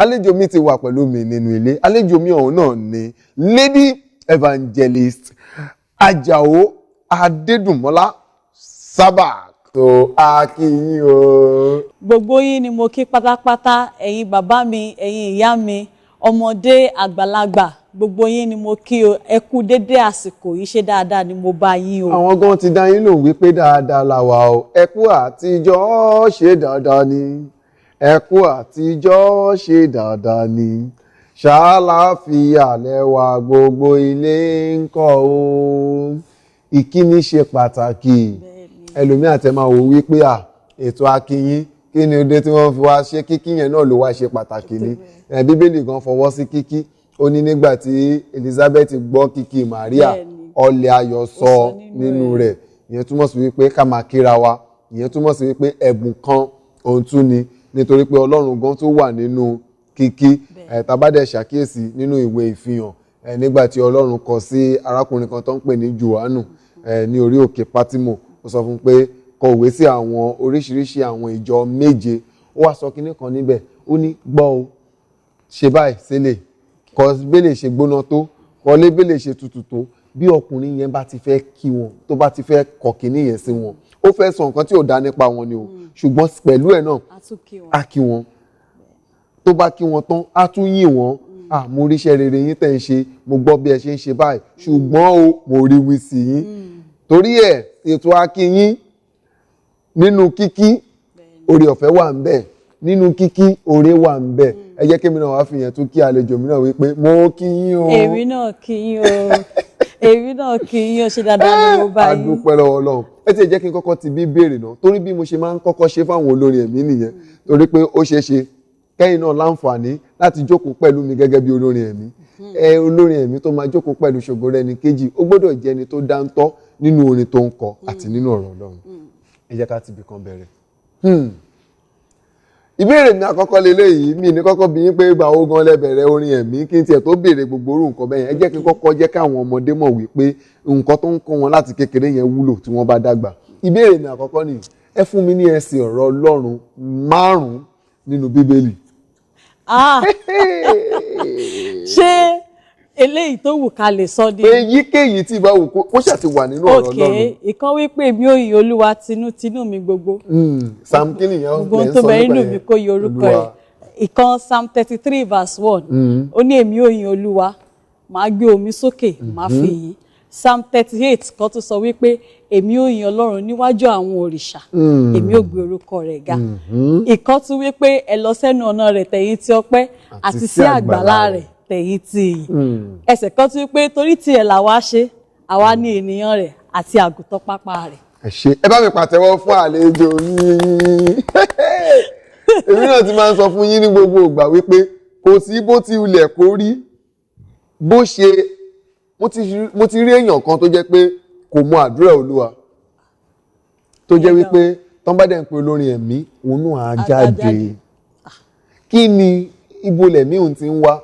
àlejò mi ti wà pẹ̀lú mi nínú ilé. Àlejò mi ọ̀hún náà ni Lady Evangelist Àjàó Adédùnmọ́lá Sabak. tó a kí yín o. Gbogbo yín ni mo kí pátápátá, ẹ̀yin bàbá mi, ẹ̀yin ìyá mi, ọmọdé àgbàlagbà, gbogbo yín ni mo kí o. Ẹ kú dédé àsìkò yìí, ṣe dáadáa ni mo bá yín o. Àwọn gan ti dá yín lóhùn wípé dáadáa la wà o. Ẹ kú àtijọ́ ṣe dáadáa ni. Ẹ kú àtijọ́ ṣe dáadáa ni. Ṣàlàáfíà lẹ́wà gbogbo ilé ń kọ́ o. Ìkíni ṣe pàtàkì. Ẹlòmíà tẹ máa wò wípé ètò akíyín kí ni ó dé tí wọ́n fi wá ṣe kíkí yẹn náà ló wá ṣe pàtàkì ni. Bíbélì gan fọwọ́ sí kíkí. Ó ní nígbà tí Elizabeth gbọ́ kíkí Maria, ọlẹ̀ ayọ̀ sọ nínú rẹ̀. Ìyẹn túmọ̀ sí wípé ká máa kíra wa. Ìyẹn túmọ̀ sí wípé ẹ̀bùn kan òun tún ni, nítorí pé Ọlọ́run gan tó wà nínú kíkí. Tá bá dẹ̀ ṣàkíyèsí nínú ìwé ìfihàn, nígbà tí Ọlọ́run kọ sí arákùnrin kan tó ń pè ní Jòhánù ní orí òkè Pátímò, ó sọ fún pé kọ̀wé sí àwọn oríṣiríṣi àwọn ìjọ méje. Ó wá sọ kinní kan níbẹ̀, ó ní gbọ́ o, ṣe báyìí sílẹ̀, kọ bẹ́lẹ̀ ṣe gbóná tó, kọ lé bẹ́lẹ̀ ṣe tutù tó. Bí ọkùnrin yẹn bá ti fẹ́ kí wọn, tó bá ti fẹ́ kọ kinní yẹn sí wọn, ó fẹ́ sọ nǹkan tí ò dá nípa wọn ni o, ṣùgbọ́n pẹ̀lú ẹ̀ náà á kí wọn. Tó bá kí wọn tán á tún yìn wọn. Mo ríṣẹ́ rere yín tẹ́ ń ṣe, mo gbọ́ bí ẹ ṣe ń ṣe báyìí, ṣùgbọ́n o mo rí wí sí yín. Torí ẹ̀ ètò akíyín nínú kíkí oore ọ̀fẹ́ wà ń bẹ, nínú kíkí oore wà ń bẹ. Ẹ jẹ́ kí mi náà wá fi yẹn tún kí àlejò mi náà wípé mo kí yín o. Èmi náà kí yín o. Èmi náà kí yín o, ṣe dáadáa ni mo bá yín. A dúpẹ́ lọ́wọ́ Ọlọ́run. Ẹ ti jẹ́ kí n kọ́kọ́ ti bí béèrè náà, torí bí mo ṣe máa ń kọ́kọ́ ṣe fáwọn olórin ẹ̀mí nìyẹn, torí pé ó ṣeé ṣe kẹ́yìn náà láǹfààní láti jókòó pẹ̀lú mi gẹ́gẹ́ bí olórin ẹ̀mí. Olórin ẹ̀mí tó máa jókòó pẹ̀lú Ṣògorẹ́níkejì, ó gbọ́dọ̀ jẹ́ ẹni tó dáńtọ́ nínú orin tó ń kọ àti nínú ọ̀rọ̀ Ọlọ́run. Ẹ jẹ́ ká ti ibì kan bẹ̀rẹ̀. Ìbéèrè mi àkọ́kọ́ leléyìí, mi ní kọ́kọ́ bi yín pé ìgbà wo gan lẹ bẹ̀rẹ̀ orin ẹ̀mí, kí n tiẹ̀ tó béèrè gbogbo orú nǹkan bẹ́yẹn. Ẹ jẹ́ kí n kọ́kọ́ jẹ́ káwọn ọmọdé mọ̀ wípé nǹkan tó ń kọ́ wọn láti kékeré yẹn wúlò tí wọ́n bá dàgbà. Ìbéèrè mi àkọ́kọ́ nìyí, ẹ fún mi ní ẹsẹ̀ ọ̀rọ̀ Ọlọ́run 5 nínú Bíbélì. Ṣé eléyìí tó wù ká lè sọ di. Èyíkéyìí tí ìbá wù kó ṣàti wà nínú ọ̀rọ̀ Ọlọ́run. Ìkan wípé mi ò yin Olúwa tinútinú mi gbogbo. Psalm kí nìyẹn gbogbo tó bẹ nínú mi kó yin orúkọ rẹ̀. Ìkan Psalm 33 verse 1. Ó ní èmi ò yin Olúwa, màá gbé omi sókè, màá fi yìn. Psalm 38 kan tó sọ wípé èmi ò yin Ọlọ́run níwájú àwọn òrìṣà, èmi ò gbé orúkọ rẹ̀ ga. Ìkan tún wípé ẹ lọ sẹ́nu ọ̀nà rẹ̀ tẹ̀yìn tí ọpẹ́ àti sí àgbàlá rẹ̀ tẹ̀yìn tí ìyìn. Ẹsẹ̀ kan tún wípé torí tiẹ̀ làwa ṣe, àwa ní ènìyàn rẹ̀ àti àgùntàn pápá rẹ̀. Ẹ ṣé, ẹ bá mi pàtẹ́wọ́ fún àlejò mi. Èmi náà ti máa ń sọ fún yín ní gbogbo ìgbà wípé kò sí bó ti ulẹ̀ kó rí, bó ṣe mo ti rí èèyàn kan tó jẹ́ pé kò mọ àdúrà Olúwa, tó jẹ́ wípé tán bá dẹ̀ ń pe olórin ẹ̀mí òun náà á jáde. Kí ni ibo lẹ̀mí òun ti ń wá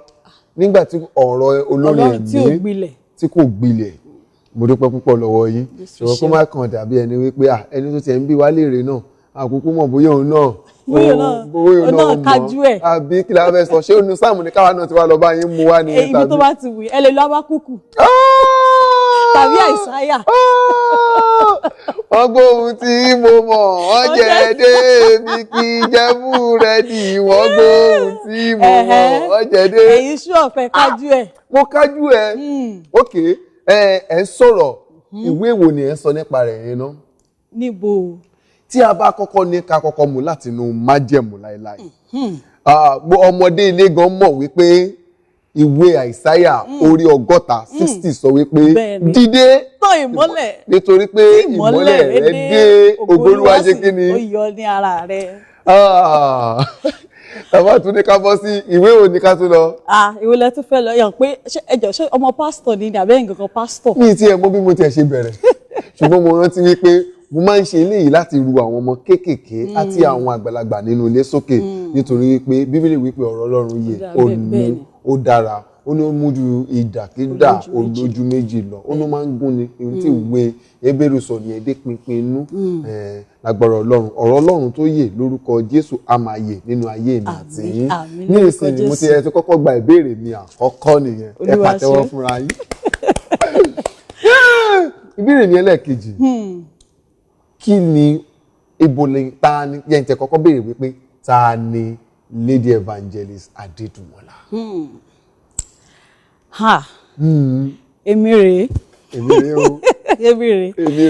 nígbà tí ọ̀rọ̀ olórin ẹ̀mí tí kò gbilẹ̀? Mo dúpẹ́ púpọ̀ lọ́wọ́ yín, ṣùgbọ́n kó má kàn dàbí ẹni wípé ẹni tó tiẹ̀ ń bí wá léèrè náà àkókò mọ̀ bóyá òun náà kájú ẹ̀ àbí kí la fẹ́ sọ, ṣé òun sáàmù ní káwa náà ti wá lọ bá yín mú wá ní tàbí. Ibi tó bá ti wù ẹ lè lọ Ábákúkù tàbí Àìsáyà. Wọ́n gbóhùn tí mo mọ̀, wọ́n jẹ́ débi kí jẹ́bú rẹ̀ dì. Wọ́n gbóhùn tí mo mọ̀, wọ́n jẹ́ dé. Èyí sú ọ̀fẹ́ kájú ẹ̀. Mo kájú ẹ̀. Ok, ẹ ń sọ̀rọ̀, ìwé wo ni ẹ ń sọ nípa rẹ̀ yẹn náà? Níbo? Tí a bá kọ́kọ́ ní ká kọ́kọ́ mú láti inú májẹ̀mú láéláé. Ọmọdé ilé gan mọ̀ wípé ìwé Àìsáyà orí 60 sọ wípé dìde tàn ìmọ́lẹ̀, nítorí pé ìmọ́lẹ̀ rẹ̀ dé, ògo Olúwa ṣe kí ni? Ó yọ ní ara rẹ̀. Tàbá tún ní ká bọ́ sí ìwé òní ká tún lọ. Ìwé lẹ tún fẹ́ lọ yàn pé ẹjọ́ ṣé ọmọ pásítọ̀ ni àbẹ́ nǹkan pásítọ̀? Mi ti ẹ̀ mọ̀ bí mo tiẹ̀ ṣe bẹ̀rẹ̀, ṣùgbọ́n mo rántí wípé mo máa ń ṣe eléyìí láti ru àwọn ọmọ kéékèèké àti àwọn àgbàlagbà nínú ilé sókè, nítorí wípé Bíbélì wípé ọ̀rọ̀ Ọlọ́run yè, ó dára, ó ní ó mú ju ìdàkídà olójú méjì lọ ó ní ó máa ń gún ni ohun tí ìwé Hébérù sọ ní ẹdẹ pinpin inú lágbára Ọlọ́run ọ̀rọ̀ Ọlọ́run tó yè lórúkọ Jésù á máa yè nínú ayé mi àti yín ní ìsinmi mo ti ẹ ti kọ́kọ́ gba ìbéèrè mi àkọ́kọ́ nìyẹn ẹ pàtẹ́wọ́ fúnra yín ìbéèrè mi ẹlẹ́ẹ̀kejì kí ni ibo lè ta ni yẹn tẹ kọ́kọ́ béèrè wípé ta ni Lady Evangelist Adédùmọ́lá. Èmi rèé o èmi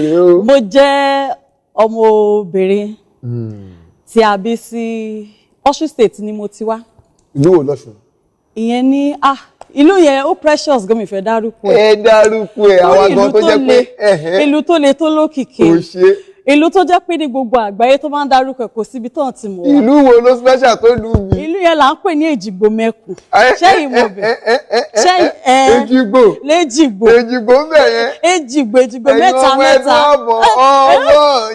rèé o. mo jẹ́ ọmọbìnrin tí a bí sí Ọ̀ṣun State ni mo ti wá. Ìlú wo l'Ọ̀ṣun? Ìyẹn ní ìlú yẹn ó precious gómìn fẹ́ dárúkọ ẹ̀. Ẹ dárúkọ ẹ̀ àwọn gan tó jẹ́ pé ìlú tó le tó lókìkí. Kò ṣe. Ìlú tó jẹ́ pé ní gbogbo àgbáyé tó máa ń dárúkọ ẹ̀ kò síbi tó ti mọ̀ wá. Ìlú wo ló special tó lù mí? Ìlú yẹn là ń pè ní Èjìgbò Mẹ́kùn. Ṣé ìmọ̀ bẹ̀? Ṣé Èjìgbò. Léjìgbò. Èjìgbò bẹ̀ yẹn. Èjìgbò mẹ́ta. ọmọ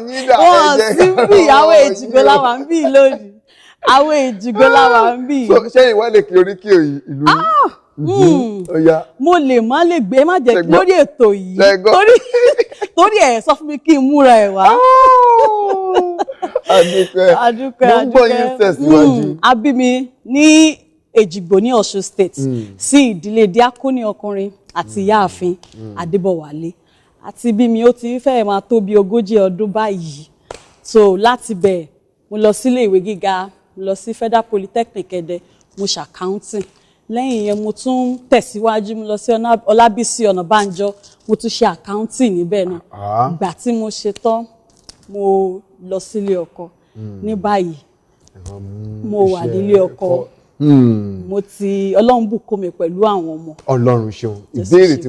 yín dà ẹ̀jẹ̀. Wọ́n sí bí àwọn Èjìgbò làwà ń bí lónìí. Àwọn Èjìgbò làwà ń bí. Ṣé ìwà lè kí oríkì ìlú yìí? Mo lè má lè gbé má jẹ́ lórí ètò yìí torí ẹ̀ sọ fún mi kí n múra ẹ̀ wá. Adúpẹ́ mo ń gbọ́ yín tẹ̀síwájú. A bí mi ní Èjìgbò ní Ọ̀ṣun State sí ìdílé díákónì ọkùnrin àti ìyáàfin Adébọ̀wálé àti bí mi ó ti fẹ́ máa tó bí 40 ọdún báyìí so láti bẹ̀ mo lọ sílé ìwé gíga mo lọ sí Federal Polytechnic Ẹdẹ mo ṣe accounting lẹ́yìn yẹn mo tún tẹ̀síwájú mo lọ sí Ọlábísí Ọ̀nàbánjọ mo tún ṣe accounting níbẹ̀ náà ìgbà tí mo ṣe tán mo lọ sílé ọkọ ní báyìí mo wà nílé ọkọ mo ti Ọlọ́run bùkún mi pẹ̀lú àwọn ọmọ. Ọlọ́run ṣeun ìbéèrè tí